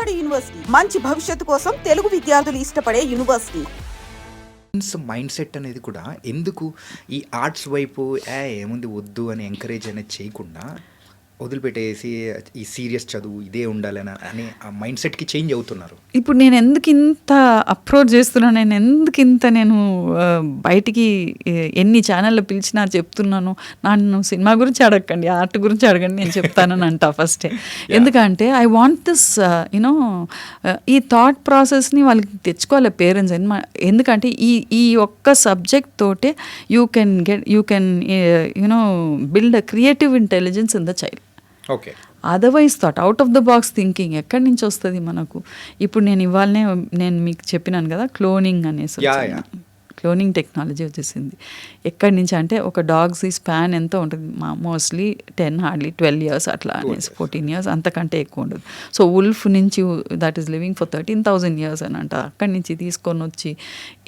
Board university, మంచి భవిష్యత్తు కోసం తెలుగు విద్యార్థులు ఇష్టపడే యూనివర్సిటీ. మైండ్ సెట్ అనేది కూడా ఎందుకు ఈ ఆర్ట్స్ వైపు ఏముంది వద్దు అని ఎంకరేజ్ అనేది చేయకుండా వదిలిపెట్టేసి ఈ సీరియస్ చదువు ఇదే ఉండాలని అనే ఆ మైండ్ సెట్కి చేంజ్ అవుతున్నారు. ఇప్పుడు నేను ఎందుకు ఇంత అప్రోచ్ చేస్తున్నాను, నేను బయటికి ఎన్ని ఛానల్లో పిలిచినా చెప్తున్నాను, నన్ను సినిమా గురించి అడగండి, ఆర్ట్ గురించి అడగండి, నేను చెప్తానని అంటా ఫస్టే. ఎందుకంటే ఐ వాంట్ దిస్ యూనో ఈ థాట్ ప్రాసెస్ని వాళ్ళకి తెచ్చుకోవాలి పేరెంట్స్. ఎందుకంటే ఈ ఒక్క సబ్జెక్ట్ తోటే you can you know build a creative intelligence in the child. Okay, otherwise thought out of the box thinking ఎక్కడి నుంచి వస్తుంది మనకు? ఇప్పుడు నేను ఇవాళనే మీకు చెప్పినాను కదా, క్లోనింగ్ అనేసి క్లోనింగ్ టెక్నాలజీ వచ్చేసింది. ఎక్కడి నుంచి అంటే ఒక డాగ్స్ ఈ స్పాన్ ఎంత ఉంటుంది, మోస్ట్లీ 10 హార్డ్లీ 12 years అట్లా అనేసి 14 years అంతకంటే ఎక్కువ ఉండదు. సో ఉల్ఫ్ నుంచి that is living for 13,000 years అని అంట. అక్కడి నుంచి తీసుకొని వచ్చి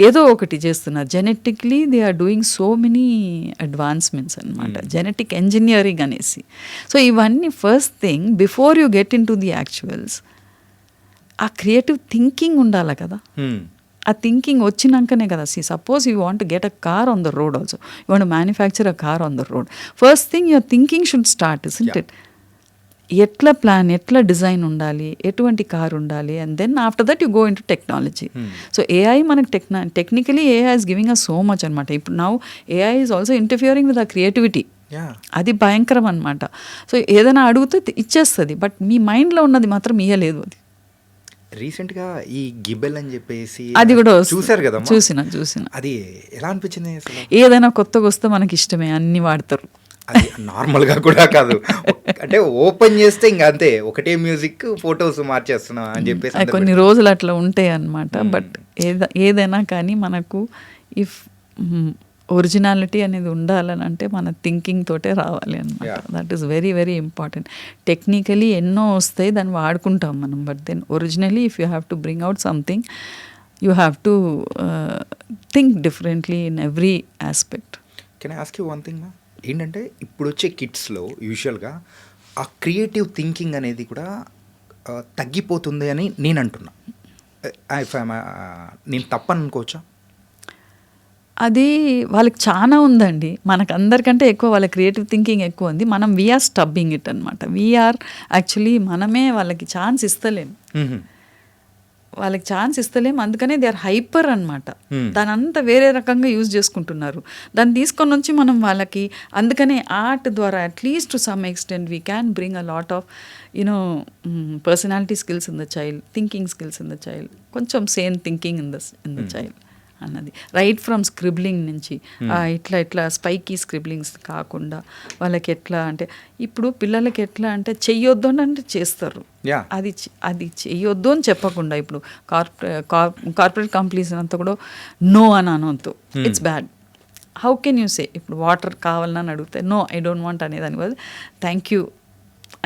ఏదో ఒకటి చేస్తున్నారు. Genetically they are doing so many advancements అనమాట, జెనెటిక్ ఇంజనీరింగ్ అనేసి. సో ఇవన్నీ first thing before you get in to the actuals ఆ క్రియేటివ్ థింకింగ్ ఉండాలి కదా. ఆ థింకింగ్ వచ్చినాకనే కదా. Suppose you want get a car on the road also, you want manufacture a car on the road, first thing your thinking should start, isn't it? ఎట్లా plan, ఎట్లా design ఉండాలి, ఎటువంటి car ఉండాలి, and then after that you go in to technology. So AI మనకు technically AI is giving us so much అనమాట. ఇప్పుడు now AI is also interfering with ఆ creativity. అది భయంకరం అనమాట. సో ఏదైనా అడిగితే ఇచ్చేస్తుంది, బట్ మీ మైండ్లో ఉన్నది మాత్రం ఇయ్యలేదు. అది రీసెంట్గా ఈ గిబెల్ అని చెప్పేసి అది కూడా చూసారు కదా? చూసిన అది ఎలా అనిపించింది? ఏదైనా కొత్తగా వస్తే మనకి ఇష్టమే, అన్ని వాడతారు. అది నార్మల్గా కూడా కాదు, అంటే ఓపెన్ చేస్తే ఇంకా అంతే, ఒకటే మ్యూజిక్ ఫొటోస్ మార్చేస్తున్నా అని చెప్పేసి కొన్ని రోజులు అట్లా ఉంటాయి అన్నమాట. బట్ ఏదైనా కానీ మనకు ఇఫ్ ఒరిజినాలిటీ అనేది ఉండాలని అంటే మన థింకింగ్ తోటే రావాలి అనమాట. That is very very important. Technically ఎన్నో వస్తాయి, దాన్ని వాడుకుంటాం మనం, but then originally if you have to bring out something you have to think differently in every aspect. Can I ask you one thing? ఏంటంటే ఇప్పుడు వచ్చే కిడ్స్లో యూజువల్గా ఆ క్రియేటివ్ థింకింగ్ అనేది కూడా తగ్గిపోతుంది అని నేను అంటున్నా. నేను తప్పని అనుకోవచ్చా? అది వాళ్ళకి చాలా ఉందండి, మనకు అందరికంటే ఎక్కువ వాళ్ళ క్రియేటివ్ థింకింగ్ ఎక్కువ ఉంది. మనం వీఆర్ స్టబ్బింగ్ ఇట్ అనమాట. వీఆర్ యాక్చువల్లీ మనమే వాళ్ళకి ఛాన్స్ ఇస్తలేము, వాళ్ళకి ఛాన్స్ ఇస్తలేము. అందుకనే దే ఆర్ హైపర్ అనమాట. దాని అంతా వేరే రకంగా యూజ్ చేసుకుంటున్నారు. దాన్ని తీసుకొని వచ్చి మనం వాళ్ళకి, అందుకనే ఆర్ట్ ద్వారా at least to some extent we can bring a lot of you know personality skills in the child, thinking skills in the child, కొంచెం same thinking in the child అన్నది. రైట్ ఫ్రమ్ స్క్రిబ్లింగ్ నుంచి ఇట్లా స్పైకీ స్క్రిబ్లింగ్స్ కాకుండా వాళ్ళకి ఎట్లా అంటే, ఇప్పుడు పిల్లలకి ఎట్లా అంటే చెయ్యొద్దు అని అంటే చేస్తారు. అది చెయ్యొద్దు అని చెప్పకుండా, ఇప్పుడు కార్పొరేట్ కంపెనీస్ అంతా కూడా నో అని అనొద్దు, it's bad. How can you say, ఇప్పుడు వాటర్ కావాలని అడిగితే నో ఐ డోంట్ వాంట్ అనేదాని బదులు థ్యాంక్ యూ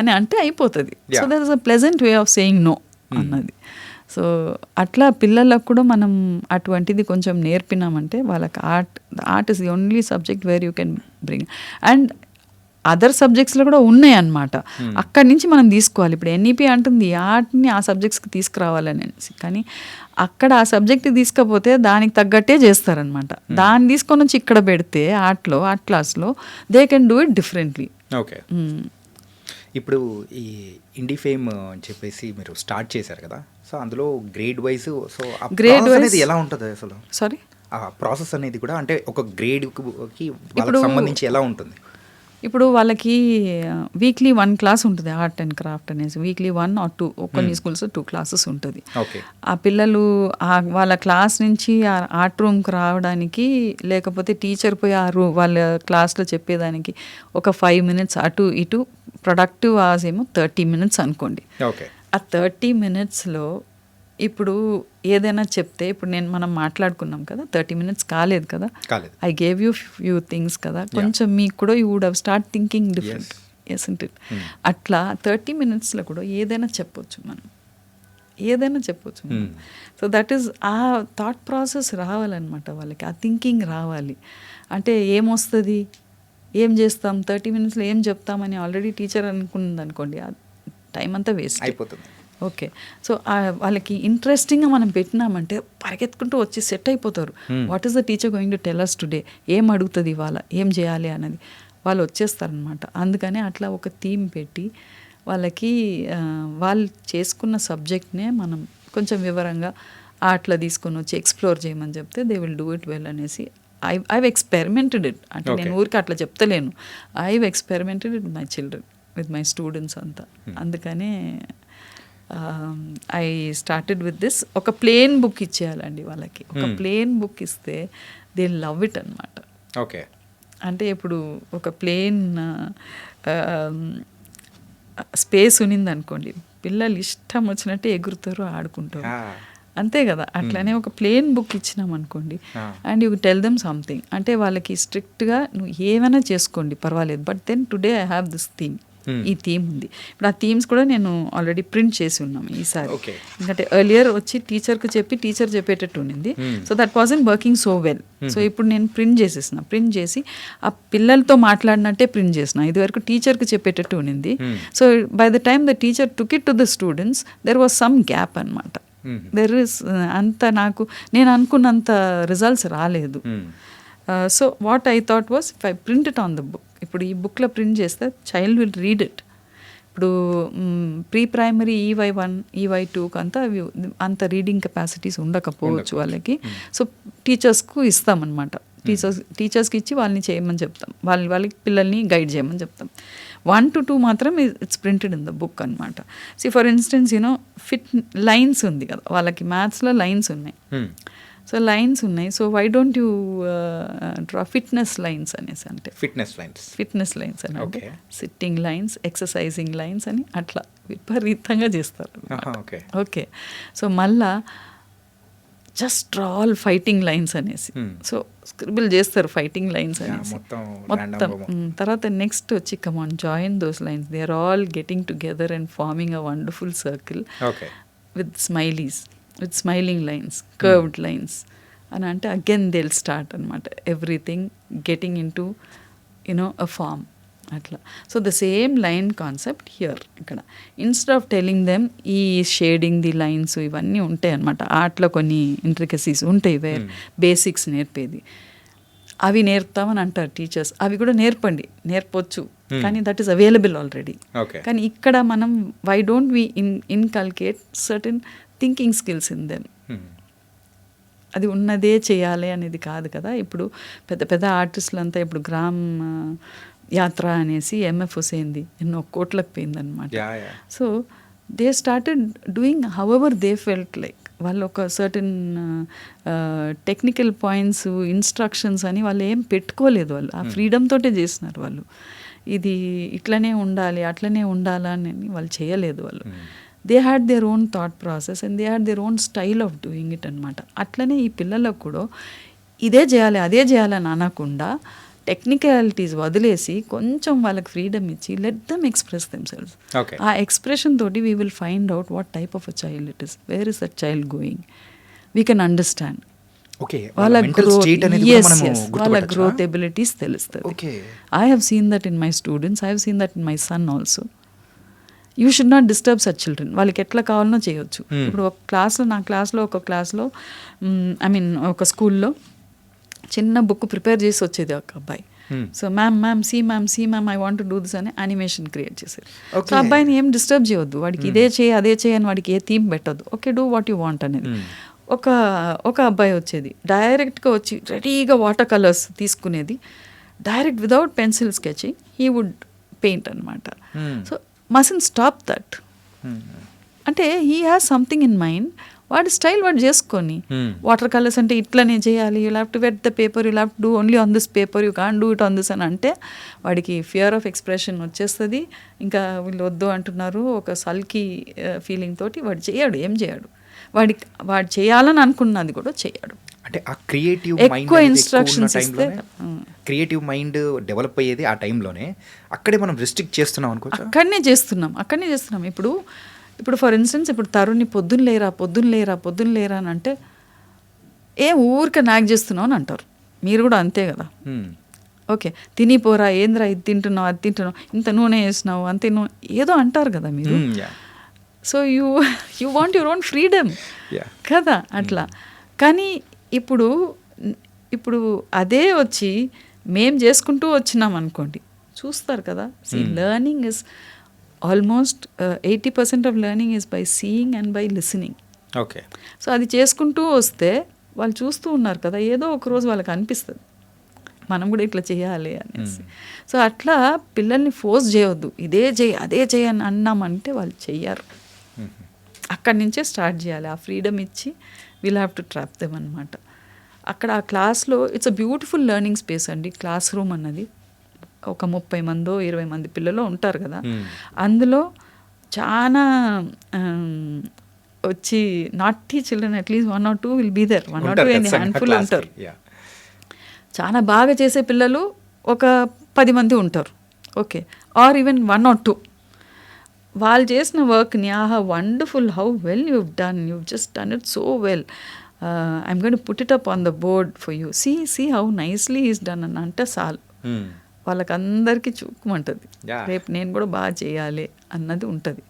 అని అంటే అయిపోతుంది. So that is a pleasant way of saying no అన్నది. సో అట్లా పిల్లలకు కూడా మనం అటువంటిది కొంచెం నేర్పినామంటే వాళ్ళకి art is the only subject where you can bring. And other సబ్జెక్ట్స్లో కూడా ఉన్నాయి అన్నమాట, అక్కడి నుంచి మనం తీసుకోవాలి. ఇప్పుడు ఎన్ఈపీ అంటుంది ఆర్ట్ని ఆ సబ్జెక్ట్స్కి తీసుకురావాలని, కానీ అక్కడ ఆ సబ్జెక్ట్ తీసుకపోతే దానికి తగ్గట్టే చేస్తారనమాట. దాన్ని తీసుకొని వచ్చి ఇక్కడ పెడితే ఆర్ట్ క్లాస్లో they can do it differently. Okay, ఇప్పుడు ఈ ఇండి ఫేమ్ అని చెప్పేసి మీరు స్టార్ట్ చేశారు కదా, సో అందులో గ్రేడ్ వైజ్, సో ఆ గ్రేడ్ అనేది ఎలా ఉంటుంది అసలు? సారీ, ఆ ప్రాసెస్ అనేది కూడా అంటే ఒక గ్రేడ్కి సంబంధించి ఎలా ఉంటుంది? ఇప్పుడు వాళ్ళకి వీక్లీ 1 క్లాస్ ఉంటుంది ఆర్ట్ అండ్ క్రాఫ్ట్ అనేసి, వీక్లీ 1 or 2, కొన్ని స్కూల్స్ 2 classes ఉంటుంది. ఆ పిల్లలు వాళ్ళ క్లాస్ నుంచి ఆర్ట్ రూమ్కి రావడానికి, లేకపోతే టీచర్ పోయి వాళ్ళ క్లాస్లో చెప్పేదానికి ఒక 5 minutes అటు ఇటు, ప్రొడక్టివ్ అవర్స్ ఏమో 30 minutes అనుకోండి. ఆ 30 minutesలో ఇప్పుడు ఏదైనా చెప్తే, ఇప్పుడు మనం మాట్లాడుకున్నాం కదా, 30 minutes కాలేదు కదా, I gave you few things కదా, కొంచెం మీకు కూడా you would have start thinking different, isn't it? అట్లా 30 minutesలో కూడా ఏదైనా చెప్పొచ్చు మనం, ఏదైనా చెప్పొచ్చు. సో దట్ ఈస్ ఆ థాట్ ప్రాసెస్ రావాలన్నమాట వాళ్ళకి, ఆ థింకింగ్ రావాలి. అంటే ఏమొస్తుంది, ఏం చేస్తాం, 30 minutesలో ఏం చెప్తామని ఆల్రెడీ టీచర్ అనుకుంది అనుకోండి, టైం అంతా వేస్ట్ అయిపోతుంది. ఓకే. సో వాళ్ళకి ఇంట్రెస్టింగ్గా మనం పెట్టినామంటే పరిగెత్తుకుంటూ వచ్చి సెట్ అయిపోతారు. What is the teacher going to tell us today, ఏం అడుగుతుంది ఇవాళ, ఏం చేయాలి అన్నది వాళ్ళు వచ్చేస్తారనమాట. అందుకని అట్లా ఒక థీమ్ పెట్టి వాళ్ళకి వాళ్ళు చేసుకున్న సబ్జెక్ట్నే మనం కొంచెం వివరంగా అట్లా తీసుకొని వచ్చి ఎక్స్ప్లోర్ చేయమని చెప్తే they will do it well అనేసి ఐవ్ ఎక్స్పెరిమెంటెడ్ ఇట్. అంటే నేను ఊరికి అట్లా చెప్తలేను, I've experimented it my children with my students అంతా. అందుకనే ఐ స్టార్టెడ్ విత్ దిస్. ఒక ప్లేన్ బుక్ ఇచ్చేయాలండి వాళ్ళకి. ఒక ప్లేన్ బుక్ ఇస్తే దే లవ్ ఇట్ అనమాట. ఓకే. అంటే ఇప్పుడు ఒక ప్లేన్ స్పేస్ ఉన్నింది అనుకోండి, పిల్లలు ఇష్టం వచ్చినట్టు ఎగురుతారు, ఆడుకుంటారు, అంతే కదా. అట్లానే ఒక ప్లేన్ బుక్ ఇచ్చినాం అనుకోండి and you tell them something, అంటే వాళ్ళకి స్ట్రిక్ట్గా నువ్వు ఏమైనా చేసుకోండి పర్వాలేదు, but then today I have this theme, ఈ థీమ్ ఉంది. ఇప్పుడు ఆ థీమ్స్ కూడా నేను ఆల్రెడీ ప్రింట్ చేసి ఉన్నాము ఈసారి. ఎందుకంటే ఎర్లియర్ వచ్చి టీచర్కి చెప్పి టీచర్ చెప్పేటట్టు ఉండింది. So that wasn't working so well. So ఇప్పుడు నేను ప్రింట్ చేసేసిన, ప్రింట్ చేసి ఆ పిల్లలతో మాట్లాడినట్టే ప్రింట్ చేసిన. ఇదివరకు టీచర్కి చెప్పేటట్టు ఉండింది. So by the time the teacher took it to the students there was some gap అనమాట. దెర్ ఇస్ అంత నేను అనుకున్నంత రిజల్ట్స్ రాలేదు. So what I thought was if I print it on the book, ఇప్పుడు ఈ బుక్లో ప్రింట్ చేస్తే child will read it. ఇప్పుడు ప్రీ ప్రైమరీ EY1 EY2కి అంతా అవి అంత రీడింగ్ కెపాసిటీస్ ఉండకపోవచ్చు వాళ్ళకి. సో టీచర్స్కు ఇస్తామన్నమాట. టీచర్స్కి ఇచ్చి వాళ్ళని చేయమని చెప్తాం, వాళ్ళకి పిల్లల్ని గైడ్ చేయమని చెప్తాం. 1 to 2 మాత్రం it's printed in the book అనమాట. See for instance fit lines ఉంది కదా వాళ్ళకి, మ్యాథ్స్లో లైన్స్ ఉన్నాయి. సో లైన్స్ ఉన్నాయి, so why don't you draw fitness lines అనేసి, అంటే ఫిట్నెస్ లైన్స్ అని, అంటే సిట్టింగ్ లైన్స్, ఎక్సర్సైజింగ్ లైన్స్ అని అట్లా విపరీతంగా చేస్తారు. ఓకే. సో మళ్ళా just draw all fighting lines అనేసి, సో స్క్రిబుల్ చేస్తారు ఫైటింగ్ లైన్స్ అనేసి మొత్తం. తర్వాత నెక్స్ట్ వచ్చి come on join those lines, they are all getting together and forming a wonderful circle with smileys, with smiling lines, curved lines అని, అంటే again they will start అనమాట everything getting in to a form అట్లా. So the same line concept here. ఇక్కడ instead of telling them ఈ shading the lines ఇవన్నీ ఉంటాయి అనమాట, ఆర్ట్లో కొన్ని ఇంట్రికసీస్ ఉంటాయి, బేసిక్స్ నేర్పేది, అవి నేర్పుతామని అంటారు టీచర్స్. అవి కూడా నేర్పొచ్చు, కానీ దట్ ఈస్ అవైలబుల్ ఆల్రెడీ. కానీ ఇక్కడ మనం why don't we inculcate certain thinking skills in them. అది ఉన్నదే చేయాలి అనేది కాదు కదా. ఇప్పుడు పెద్ద పెద్ద ఆర్టిస్టులు అంతా ఇప్పుడు గ్రామ్ యాత్ర అనేసి MF హుసేన్ది ఎన్నో కోట్లకు పోయిందనమాట. So they started doing however they felt like. వాళ్ళు ఒక సర్టన్ టెక్నికల్ పాయింట్స్, ఇన్స్ట్రక్షన్స్ అని వాళ్ళు ఏం పెట్టుకోలేదు, వాళ్ళు ఆ ఫ్రీడమ్ తోటే చేసినారు. వాళ్ళు ఇది ఇట్లనే ఉండాలి అట్లనే ఉండాలని వాళ్ళు చేయలేదు. వాళ్ళు they had their own thought process and they had their own style of doing it అనమాట. అట్లనే ఈ పిల్లలకు కూడా ఇదే చేయాలి అదే చేయాలని అనకుండా టెక్నికాలిటీస్ వదిలేసి కొంచెం వాళ్ళకి ఫ్రీడమ్ ఇచ్చి లెట్ దెమ్ ఎక్స్ప్రెస్ దెమ్సెల్వ్స్. ఆ ఎక్స్ప్రెషన్ తోటి we will find out what type of a child it is, where is that child going, we can understand వాళ్ళ గ్రోత్ ఎబిలిటీస్ తెలుస్తుంది. I have seen that in my students, I have seen that in my son also. You should not disturb such children. వాళ్ళకి ఎట్లా కావాలనో చేయొచ్చు. ఇప్పుడు ఒక క్లాస్లో, నా క్లాస్లో ఒక క్లాస్లో ఒక స్కూల్లో చిన్న బుక్ ప్రిపేర్ చేసి వచ్చేది ఒక అబ్బాయి. So ma'am see ma'am I want to do this అని యానిమేషన్ క్రియేట్ చేసేది. సో అబ్బాయిని ఏం డిస్టర్బ్ చేయొద్దు, వాడికి ఇదే చేయి అదే చేయి అని వాడికి ఏ థీమ్ పెట్టద్దు. Okay, do what you want అనేది. ఒక అబ్బాయి వచ్చేది, డైరెక్ట్గా వచ్చి రెడీగా వాటర్ కలర్స్ తీసుకునేది, direct without pencil sketching he would paint అనమాట. So mustn't stop that. అంటే he has something in mind, వాడి స్టైల్ వాడు చేసుకొని, వాటర్ కలర్స్ అంటే ఇట్లనే చేయాలి, you have to wet the paper, you have to do only on this paper, you can't do it on this అని అంటే వాడికి ఫియర్ ఆఫ్ ఎక్స్ప్రెషన్ వచ్చేస్తుంది. ఇంకా వీళ్ళు వద్దు అంటున్నారు ఒక సల్కీ ఫీలింగ్ తోటి వాడు చేయడు, ఏం చేయడు. వాడు చేయాలని అనుకున్నది కూడా చేయడు. అంటే ఆ క్రియేటివ్ ఎక్కువ ఇన్స్ట్రక్షన్స్ ఇస్తే క్రియేటివ్ మైండ్ డెవలప్ అయ్యేది ఆ టైంలోనే. అక్కడే మనం రిస్ట్రిక్ట్ చేస్తున్నాం అనుకో, అక్కడనే చేస్తున్నాం. ఇప్పుడు ఫర్ ఇన్స్టెన్స్ ఇప్పుడు తరుణ్ని పొద్దున్న లేరా అని అంటే ఊరికే నాక్ చేస్తున్నావు అని అంటారు. మీరు కూడా అంతే కదా. ఓకే, తినిపోరా, ఏంద్రా ఇది తింటున్నావు అది తింటున్నావు, ఇంత నూనె వేసినావు అంతే నూనె ఏదో అంటారు కదా మీరు. So you want your own freedom Yeah. కదా అట్లా. కానీ ఇప్పుడు అదే వచ్చి మేం చేసుకుంటూ వచ్చినాం అనుకోండి, చూస్తారు కదా. Learning is almost 80% of learning is by seeing and by listening. Okay. So అది చేసుకుంటూ వస్తే వాళ్ళు చూస్తూ ఉన్నారు కదా, ఏదో ఒక రోజు వాళ్ళకి అనిపిస్తుంది మనం కూడా ఇట్లా చేయాలి అనేసి. సో అట్లా పిల్లల్ని ఫోర్స్ చేయవద్దు, ఇదే చేయి అదే చేయి అని అన్నామంటే వాళ్ళు చెయ్యరు. అక్కడి నుంచే స్టార్ట్ చేయాలి. ఆ ఫ్రీడమ్ ఇచ్చి we'll have to trap them అనమాట. అక్కడ ఆ క్లాస్లో it's a beautiful learning space అండి. క్లాస్ రూమ్ అన్నది ఒక 30 మందో 20 మంది పిల్లలు ఉంటారు కదా. అందులో చాలా వచ్చి naughty children at least 1 or 2 will be there. 1 or 2 ఎన్ని హ్యాండ్ఫుల్ ఉంటారు. చాలా బాగా చేసే పిల్లలు ఒక 10 మంది ఉంటారు. Okay, or even 1 or 2. వాళ్ళు చేసిన వర్క్ని ఆహా wonderful, how well you've done, you've just done it so well, I'm going to put it up on the board for you, see how nicely he's done అని అంటే చాలు, వాళ్ళకందరికీ చూకమంటుంది. రేపు నేను కూడా బాగా చేయాలి అన్నది ఉంటుంది.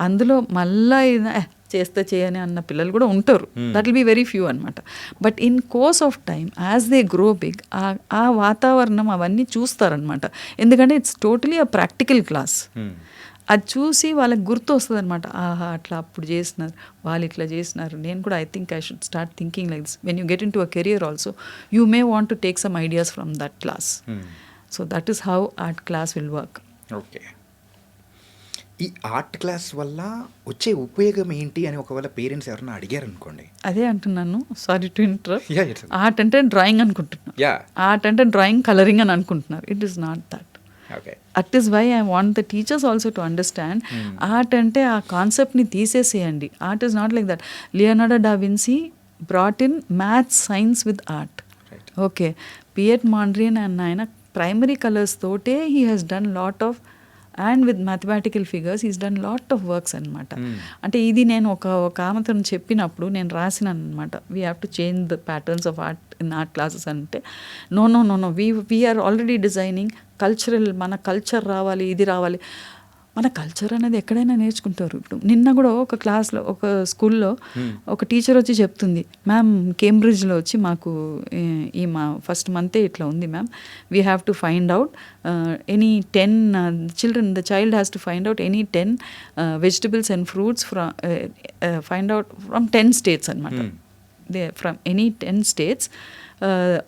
అందులో మళ్ళా చేస్తే చేయని అన్న పిల్లలు కూడా ఉంటారు. That will be very few అనమాట. But in course of time as they grow big ఆ వాతావరణం అవన్నీ చూస్తారనమాట. ఎందుకంటే it's totally a practical class. అది చూసి వాళ్ళకి గుర్తు వస్తుంది అనమాట. ఆహా అట్లా అప్పుడు చేసినారు, వాళ్ళు ఇట్లా చేసినారు, నేను కూడా I think I should start thinking like this. When you get in to a career also you may want to take some ideas from that class. So that is how art class will work. Okay. ఈ art class వల్ల వచ్చే ఉపయోగం ఏంటి అని ఒకవేళ parents ఎవరైనా అడిగారు అనుకోండి. అదే అంటున్నాను, సారీ టు ఇంటరప్ట్. ఆర్ట్ అంటే డ్రాయింగ్ అనుకుంటున్నారు, ఆర్ట్ అంటే డ్రాయింగ్ కలరింగ్ అని అనుకుంటున్నారు. It is not that. That is why I want the teachers also to understand. Art అంటే ఆ కాన్సెప్ట్ని తీసేసేయండి. Art is not like that. Leonardo da Vinci brought in maths science with art. Okay, Piet Mondrian అన్న ఆయన primary colours తోటే he has done lot of, and with mathematical figures is done lot of works అనమాట. అంటే ఇది నేను ఒక ఆమెతో చెప్పినప్పుడు నేను రాసినాను అనమాట. We have to change the patterns of art in art classes అంటే no we are already designing cultural, మన కల్చర్ రావాలి, ఇది రావాలి. మన కల్చర్ అనేది ఎక్కడైనా నేర్చుకుంటారు. ఇప్పుడు నిన్న కూడా ఒక క్లాస్లో ఒక స్కూల్లో ఒక టీచర్ వచ్చి చెప్తుంది, మ్యామ్ కేంబ్రిడ్జ్లో వచ్చి మాకు ఈ మా ఫస్ట్ మంతే ఇట్లా ఉంది ma'am, we have to find out any 10 children, the child has to find out any 10 vegetables and fruits find out from 10 states అనమాట. From any 10 states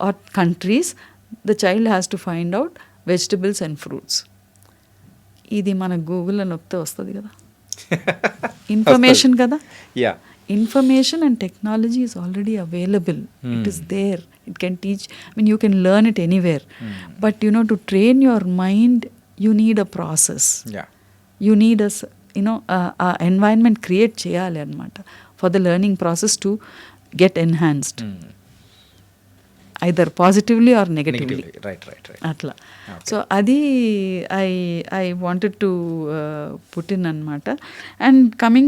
or countries the child has to find out vegetables and fruits. ఇది మన గూగుల్లో నొక్కితే వస్తుంది కదా, information కదా. Information and technology is already available. It is there. It can teach. I mean, you can learn it anywhere. But to train your mind, you need a process. You need a environment create cheyali anamata for the learning process to get enhanced. Either positively or negatively. Right. Atla. So adi I wanted to put in anamata. And coming